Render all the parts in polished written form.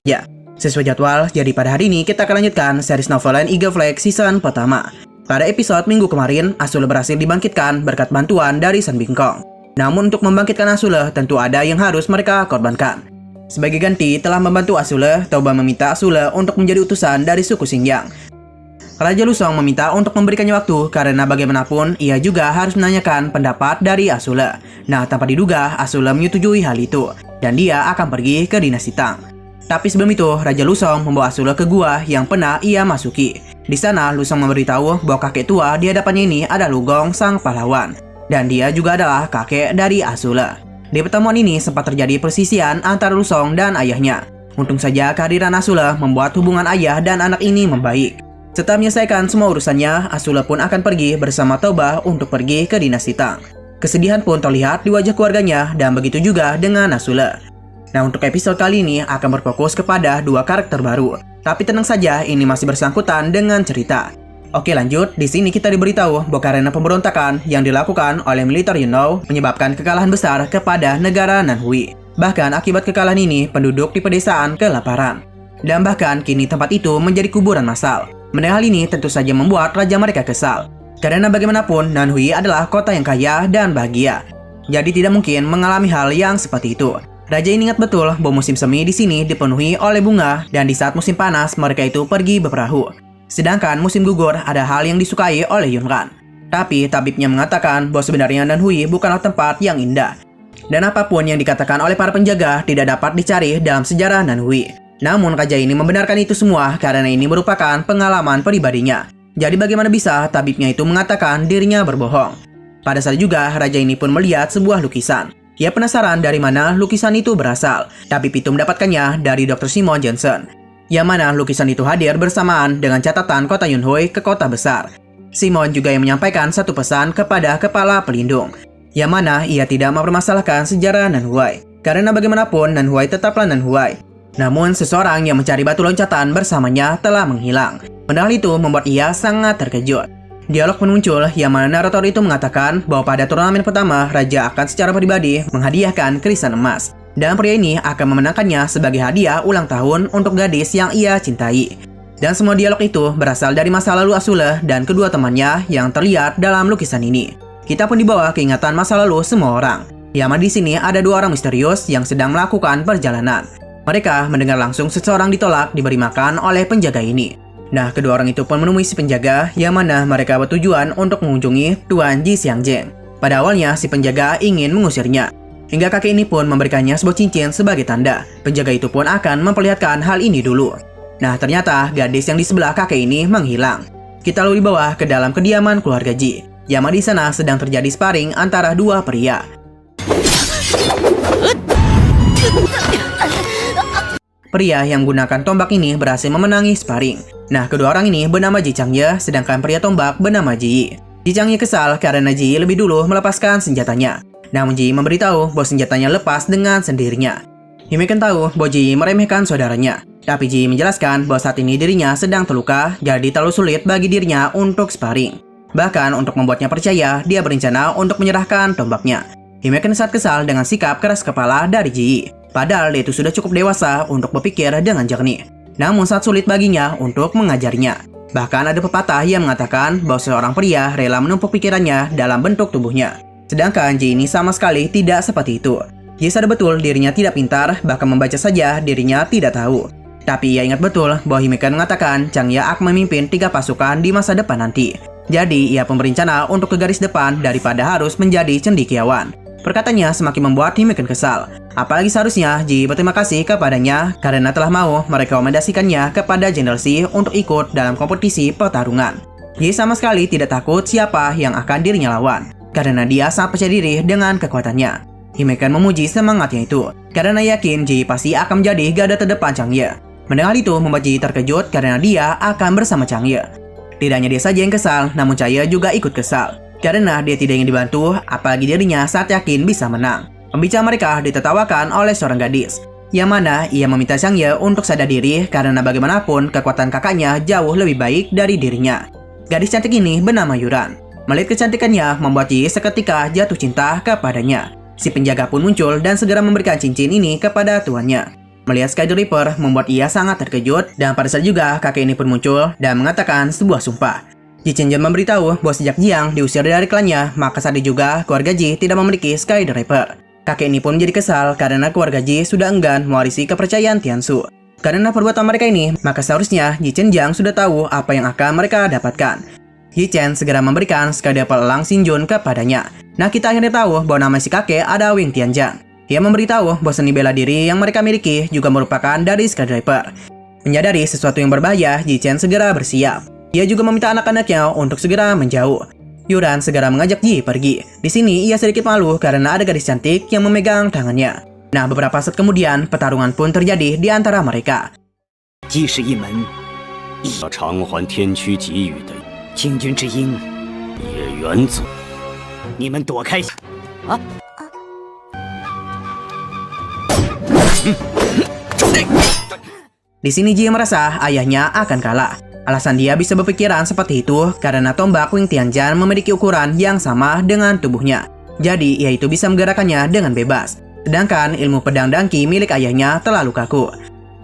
Ya, sesuai jadwal, jadi pada hari ini kita akan lanjutkan series novel Eagle Flag season pertama. Pada episode minggu kemarin, Azula berhasil dibangkitkan berkat bantuan dari Sun Bingkong. Namun untuk membangkitkan Azula, tentu ada yang harus mereka korbankan. Sebagai ganti telah membantu Azula, Toba meminta Azula untuk menjadi utusan dari suku Xinjiang. Raja Lusong meminta untuk memberikannya waktu karena bagaimanapun ia juga harus menanyakan pendapat dari Azula. Nah, tanpa diduga, Azula menyetujui hal itu dan dia akan pergi ke dinasti Tang. Tapi sebelum itu, Raja Lusong membawa Azula ke gua yang pernah ia masuki. Di sana, Lusong memberitahu bahwa kakek tua di hadapannya ini adalah Lugong, sang pahlawan. Dan dia juga adalah kakek dari Azula. Di pertemuan ini sempat terjadi persisian antara Lusong dan ayahnya. Untung saja kehadiran Azula membuat hubungan ayah dan anak ini membaik. Setelah menyelesaikan semua urusannya, Azula pun akan pergi bersama Toba untuk pergi ke dinasti Tang. Kesedihan pun terlihat di wajah keluarganya dan begitu juga dengan Azula. Nah, untuk episode kali ini akan berfokus kepada dua karakter baru. Tapi tenang saja, ini masih bersangkutan dengan cerita. Oke, lanjut. Di sini kita diberitahu bahwa karena pemberontakan yang dilakukan oleh militer Yunao menyebabkan kekalahan besar kepada negara Nanhui. Bahkan akibat kekalahan ini, penduduk di pedesaan kelaparan. Dan bahkan kini tempat itu menjadi kuburan massal. Mendengar hal ini tentu saja membuat raja mereka kesal. Karena bagaimanapun Nanhui adalah kota yang kaya dan bahagia. Jadi tidak mungkin mengalami hal yang seperti itu. Raja ini ingat betul bahwa musim semi di sini dipenuhi oleh bunga dan di saat musim panas mereka itu pergi berperahu. Sedangkan musim gugur ada hal yang disukai oleh Yunran. Tapi tabibnya mengatakan bahwa sebenarnya Nanhui bukanlah tempat yang indah. Dan apapun yang dikatakan oleh para penjaga tidak dapat dicari dalam sejarah Nanhui. Namun raja ini membenarkan itu semua karena ini merupakan pengalaman pribadinya. Jadi bagaimana bisa tabibnya itu mengatakan dirinya berbohong? Pada saat juga raja ini pun melihat sebuah lukisan. Ia penasaran dari mana lukisan itu berasal. Tabib itu mendapatkannya dari Dr. Simon Johnson. Yang mana lukisan itu hadir bersamaan dengan catatan kota Yunhui ke kota besar. Simon juga yang menyampaikan satu pesan kepada kepala pelindung. Yang mana ia tidak mempermasalahkan sejarah Nanhui. Karena bagaimanapun Nanhui tetaplah Nanhui. Namun seseorang yang mencari batu loncatan bersamanya telah menghilang. Padahal itu membuat ia sangat terkejut. Dialog pun muncul yang mana narator itu mengatakan bahwa pada turnamen pertama, Raja akan secara pribadi menghadiahkan kerisan emas. Dan pria ini akan memenangkannya sebagai hadiah ulang tahun untuk gadis yang ia cintai. Dan semua dialog itu berasal dari masa lalu Azula dan kedua temannya yang terlihat dalam lukisan ini. Kita pun dibawa keingatan masa lalu semua orang. Yang mana di sini ada dua orang misterius yang sedang melakukan perjalanan. Mereka mendengar langsung seseorang ditolak diberi makan oleh penjaga ini. Nah, kedua orang itu pun menemui si penjaga yang mana mereka bertujuan untuk mengunjungi Tuan Ji Xiangjeng. Pada awalnya, si penjaga ingin mengusirnya. Hingga kakek ini pun memberikannya sebuah cincin sebagai tanda. Penjaga itu pun akan memperlihatkan hal ini dulu. Nah, ternyata gadis yang di sebelah kakek ini menghilang. Kita lalu dibawa ke dalam kediaman keluarga Ji. Yang mana di sana sedang terjadi sparring antara dua pria. Pria yang menggunakan tombak ini berhasil memenangi sparring. Nah, kedua orang ini bernama Ji Changye, sedangkan pria tombak bernama Ji Yi. Ji Changye kesal karena Ji Yi lebih dulu melepaskan senjatanya. Namun Ji Yi memberitahu bahwa senjatanya lepas dengan sendirinya. Himeken tahu bahwa Ji Yi meremehkan saudaranya. Tapi Ji Yi menjelaskan bahwa saat ini dirinya sedang terluka, jadi terlalu sulit bagi dirinya untuk sparring. Bahkan untuk membuatnya percaya, dia berencana untuk menyerahkan tombaknya. Himeken sangat kesal dengan sikap keras kepala dari Ji Yi. Padahal dia itu sudah cukup dewasa untuk berpikir dengan jernih. Namun sangat sulit baginya untuk mengajarinya. Bahkan ada pepatah yang mengatakan bahwa seorang pria rela menumpuk pikirannya dalam bentuk tubuhnya. Sedangkan Ji ini sama sekali tidak seperti itu. Dia sadar betul dirinya tidak pintar, bahkan membaca saja dirinya tidak tahu. Tapi ia ingat betul bahwa Himeken mengatakan Changye akan memimpin 3 pasukan di masa depan nanti. Jadi ia pun berencana untuk ke garis depan daripada harus menjadi cendekiawan. Perkataannya semakin membuat Himeken kesal. Apalagi seharusnya Ji berterima kasih kepadanya karena telah mau merekomendasikannya kepada Jenderal Shi untuk ikut dalam kompetisi pertarungan. Ji sama sekali tidak takut siapa yang akan dirinya lawan karena dia sangat percaya diri dengan kekuatannya. Himeken memuji semangatnya itu karena yakin Ji pasti akan menjadi garda terdepan Changye. Mendengar itu membuat Ji terkejut karena dia akan bersama Changye. Tidak hanya dia saja yang kesal, namun Changye juga ikut kesal. Karena dia tidak ingin dibantu, apalagi dirinya saat yakin bisa menang. Pembicara mereka ditertawakan oleh seorang gadis, yang mana ia meminta Changye untuk sadar diri karena bagaimanapun kekuatan kakaknya jauh lebih baik dari dirinya. Gadis cantik ini bernama Yuran. Melihat kecantikannya membuat Ji seketika jatuh cinta kepadanya. Si penjaga pun muncul dan segera memberikan cincin ini kepada tuannya. Melihat Sky the Reaper membuat ia sangat terkejut, dan pada saat juga kakek ini pun muncul dan mengatakan sebuah sumpah. Ji Qianjian memberitahu bahwa sejak Jiang diusir dari klannya, maka saat itu juga keluarga Ji tidak memiliki Sky the Reaper. Kakek ini pun menjadi kesal karena keluarga Ji sudah enggan mewarisi kepercayaan Tiansu. Karena perbuatan mereka ini, maka seharusnya Ji Qianjian sudah tahu apa yang akan mereka dapatkan. Ji Chen segera memberikan Sky the Reaper Elang Xinjun kepadanya. Nah, kita akhirnya tahu bahwa nama si kakek ada Wing Tianjian. Ia memberitahu bahwa seni bela diri yang mereka miliki juga merupakan dari Sky the Reaper. Menyadari sesuatu yang berbahaya, Ji Chen segera bersiap. Ia juga meminta anak-anaknya untuk segera menjauh. Yuran segera mengajak Ji pergi. Di sini ia sedikit malu karena ada gadis cantik yang memegang tangannya. Nah, beberapa saat kemudian pertarungan pun terjadi di antara mereka. Ji是一门要偿还天驱给予的清君之鹰野原子，你们躲开啊！ Di sini Ji merasa ayahnya akan kalah. Alasan dia bisa berpikiran seperti itu karena tombak Wing Tianjian memiliki ukuran yang sama dengan tubuhnya. Jadi ia itu bisa menggerakkannya dengan bebas. Sedangkan ilmu pedang dangki milik ayahnya terlalu kaku.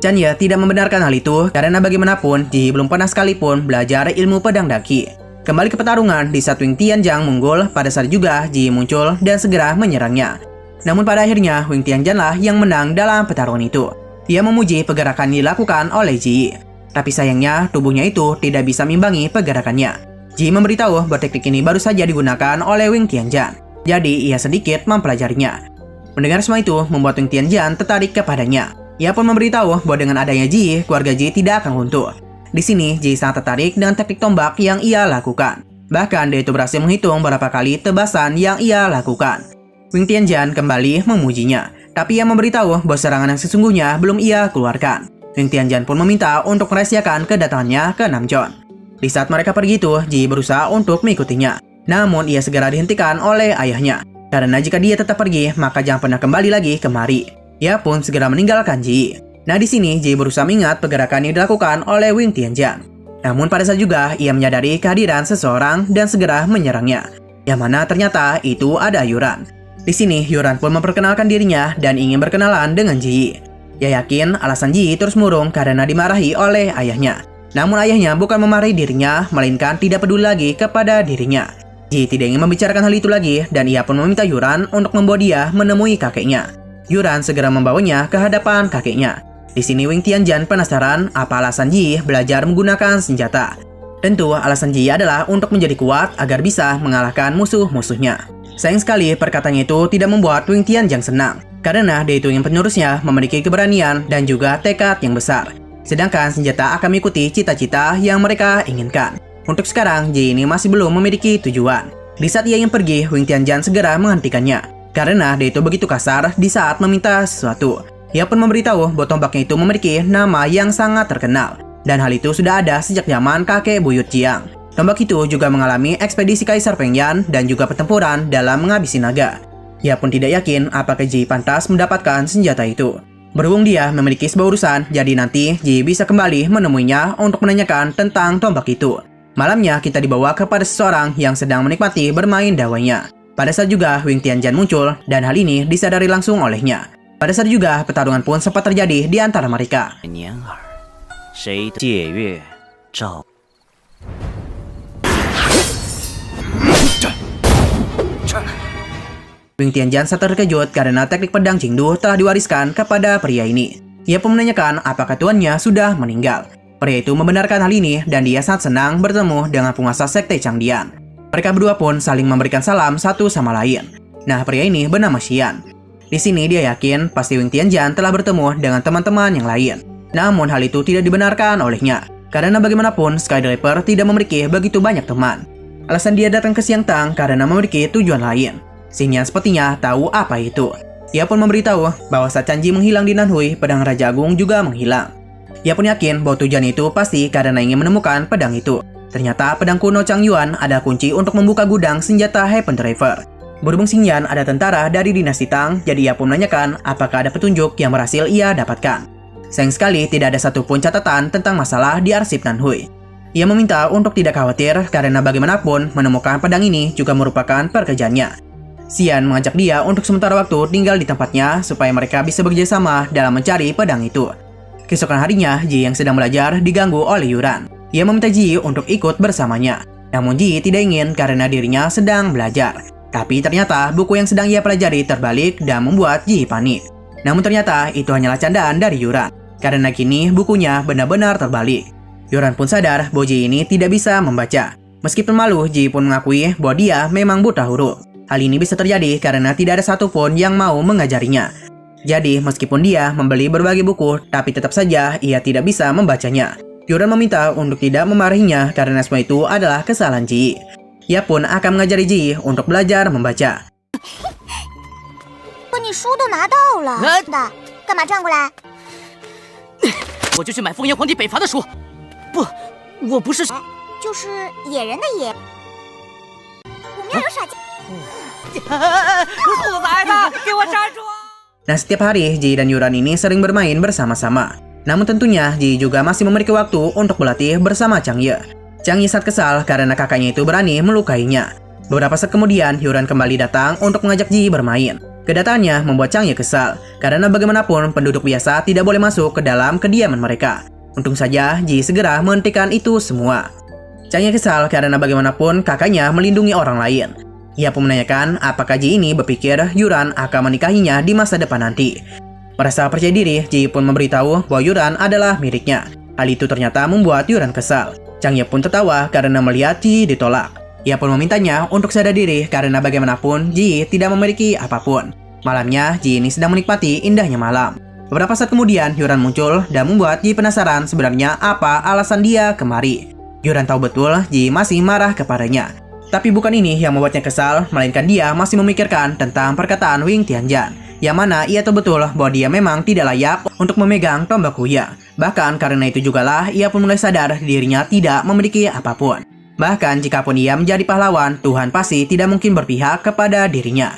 Chen Ye tidak membenarkan hal itu karena bagaimanapun Ji belum pernah sekalipun belajar ilmu pedang dangki. Kembali ke pertarungan, di saat Wing Tianjian munggul, pada saat juga Ji muncul dan segera menyerangnya. Namun pada akhirnya Wing Tianjian lah yang menang dalam pertarungan itu. Ia memuji pergerakan yang dilakukan oleh Ji. Tapi sayangnya tubuhnya itu tidak bisa mengimbangi pergerakannya. Ji memberitahu bahwa teknik ini baru saja digunakan oleh Wing Tianjian. Jadi ia sedikit mempelajarinya. Mendengar semua itu membuat Wing Tianjian tertarik kepadanya. Ia pun memberitahu bahwa dengan adanya Ji, keluarga Ji tidak akan runtuh. Di sini Ji sangat tertarik dengan teknik tombak yang ia lakukan. Bahkan dia itu berhasil menghitung berapa kali tebasan yang ia lakukan. Wing Tianjian kembali memujinya. Tapi ia memberitahu bahwa serangan yang sesungguhnya belum ia keluarkan. Wing Tianjian pun meminta untuk merahasiakan kedatangannya ke Namjoon. Di saat mereka pergi itu, Ji berusaha untuk mengikutinya. Namun ia segera dihentikan oleh ayahnya. Karena jika dia tetap pergi, maka jangan pernah kembali lagi kemari. Ia pun segera meninggalkan Ji. Nah, di sini Ji berusaha mengingat pergerakan yang dilakukan oleh Wing Tianjian. Namun pada saat juga ia menyadari kehadiran seseorang dan segera menyerangnya. Yang mana ternyata itu ada Yuran. Di sini, Yuran pun memperkenalkan dirinya dan ingin berkenalan dengan Ji. Ia yakin alasan Ji terus murung karena dimarahi oleh ayahnya. Namun ayahnya bukan memarahi dirinya, melainkan tidak peduli lagi kepada dirinya. Ji tidak ingin membicarakan hal itu lagi dan ia pun meminta Yuran untuk membawa dia menemui kakeknya. Yuran segera membawanya ke hadapan kakeknya. Di sini Wing Tianjian penasaran apa alasan Ji belajar menggunakan senjata. Tentu alasan Ji adalah untuk menjadi kuat agar bisa mengalahkan musuh-musuhnya. Sayang sekali perkataannya itu tidak membuat Wing Tianjian senang, karena dia itu ingin penerusnya memiliki keberanian dan juga tekad yang besar. Sedangkan senjata akan mengikuti cita-cita yang mereka inginkan. Untuk sekarang, Ji ini masih belum memiliki tujuan. Di saat ia ingin pergi, Wing Tianjian segera menghentikannya, karena dia itu begitu kasar di saat meminta sesuatu. Ia pun memberitahu bahwa tombaknya itu memiliki nama yang sangat terkenal, dan hal itu sudah ada sejak zaman kakek buyut Jiang. Tombak itu juga mengalami ekspedisi Kaisar Pengyan dan juga pertempuran dalam menghabisi naga. Ia pun tidak yakin apakah Ji pantas mendapatkan senjata itu. Berhubung dia memiliki sebuah urusan, jadi nanti Ji bisa kembali menemuinya untuk menanyakan tentang tombak itu. Malamnya kita dibawa kepada seseorang yang sedang menikmati bermain dawainya. Pada saat juga Wing Tianjian muncul dan hal ini disadari langsung olehnya. Pada saat juga pertarungan pun sempat terjadi di antara mereka. Wing Tianjian sangat terkejut karena teknik pedang Jingdu telah diwariskan kepada pria ini. Ia pun menanyakan apakah tuannya sudah meninggal. Pria itu membenarkan hal ini dan dia sangat senang bertemu dengan penguasa sekte Changdian. Mereka berdua pun saling memberikan salam satu sama lain. Nah, pria ini bernama Xian. Di sini dia yakin pasti Wing Tianjian telah bertemu dengan teman-teman yang lain. Namun hal itu tidak dibenarkan olehnya. Karena bagaimanapun Sky the Reaper tidak memiliki begitu banyak teman. Alasan dia datang ke Xiangtang karena memiliki tujuan lain. Xian sepertinya tahu apa itu. Ia pun memberitahu bahwa saat Chanji menghilang di Nanhui, pedang Raja Agung juga menghilang. Ia pun yakin bahwa tujuan itu pasti karena ingin menemukan pedang itu. Ternyata pedang kuno Chang Yuan ada kunci untuk membuka gudang senjata Heaven Driver. Berhubung Xian ada tentara dari dinasti Tang, jadi ia pun menanyakan apakah ada petunjuk yang berhasil ia dapatkan. Sayang sekali tidak ada satupun catatan tentang masalah di arsip Nanhui. Ia meminta untuk tidak khawatir karena bagaimanapun menemukan pedang ini juga merupakan pekerjaannya. Xian mengajak dia untuk sementara waktu tinggal di tempatnya supaya mereka bisa bekerja sama dalam mencari pedang itu. Keesokan harinya, Ji yang sedang belajar diganggu oleh Yuran. Ia meminta Ji untuk ikut bersamanya. Namun Ji tidak ingin karena dirinya sedang belajar. Tapi ternyata buku yang sedang ia pelajari terbalik dan membuat Ji panik. Namun ternyata itu hanyalah candaan dari Yuran. Karena kini bukunya benar-benar terbalik. Yuran pun sadar bahwa Ji ini tidak bisa membaca. Meskipun malu, Ji pun mengakui bahwa dia memang buta huruf. Hal ini bisa terjadi karena tidak ada satupun yang mau mengajarinya. Jadi meskipun dia membeli berbagai buku, tapi tetap saja ia tidak bisa membacanya. Yuran meminta untuk tidak memarahinya karena semua itu adalah kesalahan Ji. Ia pun akan mengajari Ji untuk belajar membaca. 你书都拿到了，的，干嘛转过来？我就去买风炎皇帝北伐的书。不，我不是，就是野人的野。我们要有耍剑。兔崽子，给我站住！ Nah, setiap hari Ji dan Yuran ini sering bermain bersama-sama. Namun tentunya Ji juga masih memiliki waktu untuk berlatih bersama Chang Ye. Chang Ye sangat kesal karena kakaknya itu berani melukainya. Beberapa saat kemudian, Yuran kembali datang untuk mengajak Ji bermain. Kedatangannya membuat Chang Ye kesal, karena bagaimanapun penduduk biasa tidak boleh masuk ke dalam kediaman mereka. Untung saja Ji segera menghentikan itu semua. Chang Ye kesal karena bagaimanapun kakaknya melindungi orang lain. Ia pun menanyakan apakah Ji ini berpikir Yuran akan menikahinya di masa depan nanti. Merasa percaya diri, Ji pun memberitahu bahwa Yuran adalah miliknya. Hal itu ternyata membuat Yuran kesal. Chang Ye pun tertawa karena melihat Ji ditolak. Ia pun memintanya untuk sadar diri karena bagaimanapun Ji tidak memiliki apapun. Malamnya, Ji ini sedang menikmati indahnya malam. Beberapa saat kemudian, Yuran muncul dan membuat Ji penasaran sebenarnya apa alasan dia kemari. Yuran tahu betul Ji masih marah kepadanya. Tapi bukan ini yang membuatnya kesal, melainkan dia masih memikirkan tentang perkataan Wing Tianjian, yang mana ia tahu betul bahwa dia memang tidak layak untuk memegang tombak Huya. Bahkan karena itu jugalah ia pun mulai sadar dirinya tidak memiliki apapun. Bahkan jikapun ia menjadi pahlawan, Tuhan pasti tidak mungkin berpihak kepada dirinya.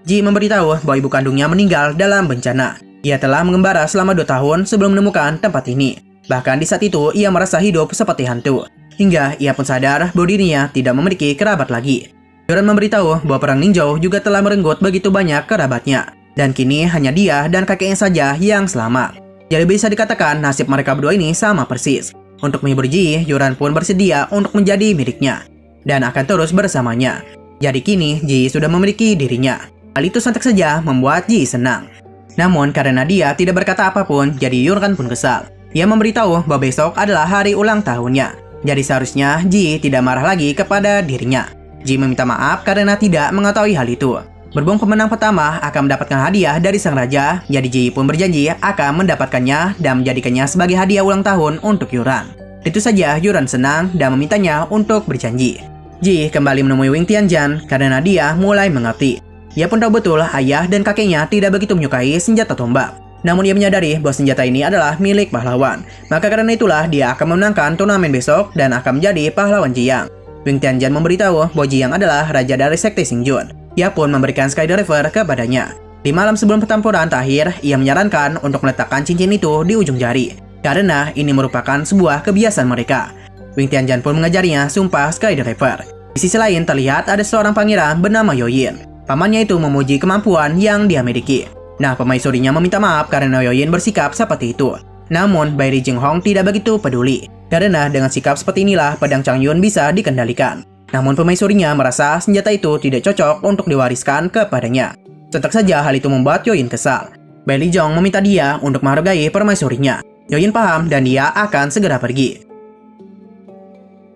Ji memberitahu bahwa ibu kandungnya meninggal dalam bencana. Ia telah mengembara selama 2 tahun sebelum menemukan tempat ini. Bahkan di saat itu ia merasa hidup seperti hantu. Hingga ia pun sadar bahwa dirinya tidak memiliki kerabat lagi. Yuran memberitahu bahwa perang ninjau juga telah merenggut begitu banyak kerabatnya. Dan kini hanya dia dan kakeknya saja yang selamat. Jadi bisa dikatakan nasib mereka berdua ini sama persis. Untuk menghibur Ji, Yuran pun bersedia untuk menjadi miliknya dan akan terus bersamanya. Jadi kini Ji sudah memiliki dirinya. Hal itu sontak saja membuat Ji senang. Namun karena dia tidak berkata apapun, jadi Yuran pun kesal. Ia memberitahu bahwa besok adalah hari ulang tahunnya. Jadi seharusnya Ji tidak marah lagi kepada dirinya. Ji meminta maaf karena tidak mengetahui hal itu. Berbong pemenang pertama akan mendapatkan hadiah dari sang raja, jadi Ji pun berjanji akan mendapatkannya dan menjadikannya sebagai hadiah ulang tahun untuk Yuran. Itu saja Yuran senang dan memintanya untuk berjanji. Ji kembali menemui Wing Tianjian karena dia mulai mengerti. Ia pun tahu betul ayah dan kakeknya tidak begitu menyukai senjata tombak. Namun ia menyadari bahwa senjata ini adalah milik pahlawan. Maka karena itulah dia akan memenangkan turnamen besok dan akan menjadi pahlawan Jiang. Wing Tianjian memberitahu bahwa Jiang adalah raja dari sekte Xingjun. Ia pun memberikan Sky Driver kepadanya. Di malam sebelum pertempuran terakhir, ia menyarankan untuk meletakkan cincin itu di ujung jari. Karena ini merupakan sebuah kebiasaan mereka. Wing Tianjian pun mengajarinya sumpah Sky Driver. Di sisi lain terlihat ada seorang pangeran bernama Yoyin. Pamannya itu memuji kemampuan yang dia miliki. Nah, pemaisurinya meminta maaf karena Yoyin bersikap seperti itu. Namun, Bai Jinghong tidak begitu peduli. Karena dengan sikap seperti inilah pedang Chang Yun bisa dikendalikan. Namun pemaisurinya merasa senjata itu tidak cocok untuk diwariskan kepadanya. Sontak saja hal itu membuat Yoyin kesal. Bai Lijong meminta dia untuk menghargai permaisurinya. Yoyin paham dan dia akan segera pergi.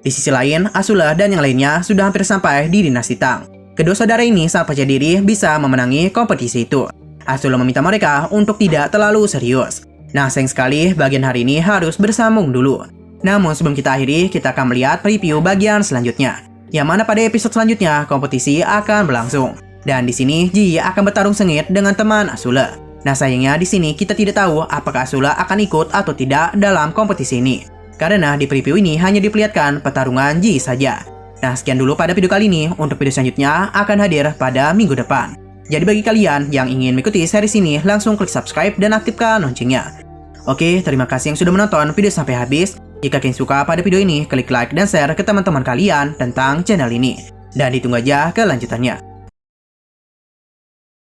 Di sisi lain, Asula dan yang lainnya sudah hampir sampai di dinasti Tang. Kedua saudara ini sangat percaya diri bisa memenangi kompetisi itu. Asula meminta mereka untuk tidak terlalu serius. Nah, sayang sekali bagian hari ini harus bersambung dulu. Namun sebelum kita akhiri, kita akan melihat preview bagian selanjutnya. Yang mana pada episode selanjutnya kompetisi akan berlangsung. Dan di sini Ji akan bertarung sengit dengan teman Asula. Nah, sayangnya di sini kita tidak tahu apakah Asula akan ikut atau tidak dalam kompetisi ini. Karena di preview ini hanya diperlihatkan pertarungan Ji saja. Nah, sekian dulu pada video kali ini. Untuk video selanjutnya akan hadir pada minggu depan. Jadi bagi kalian yang ingin mengikuti series ini, langsung klik subscribe dan aktifkan loncengnya. Oke, terima kasih yang sudah menonton video sampai habis. Jika kalian suka pada video ini, klik like dan share ke teman-teman kalian tentang channel ini. Dan ditunggu aja kelanjutannya.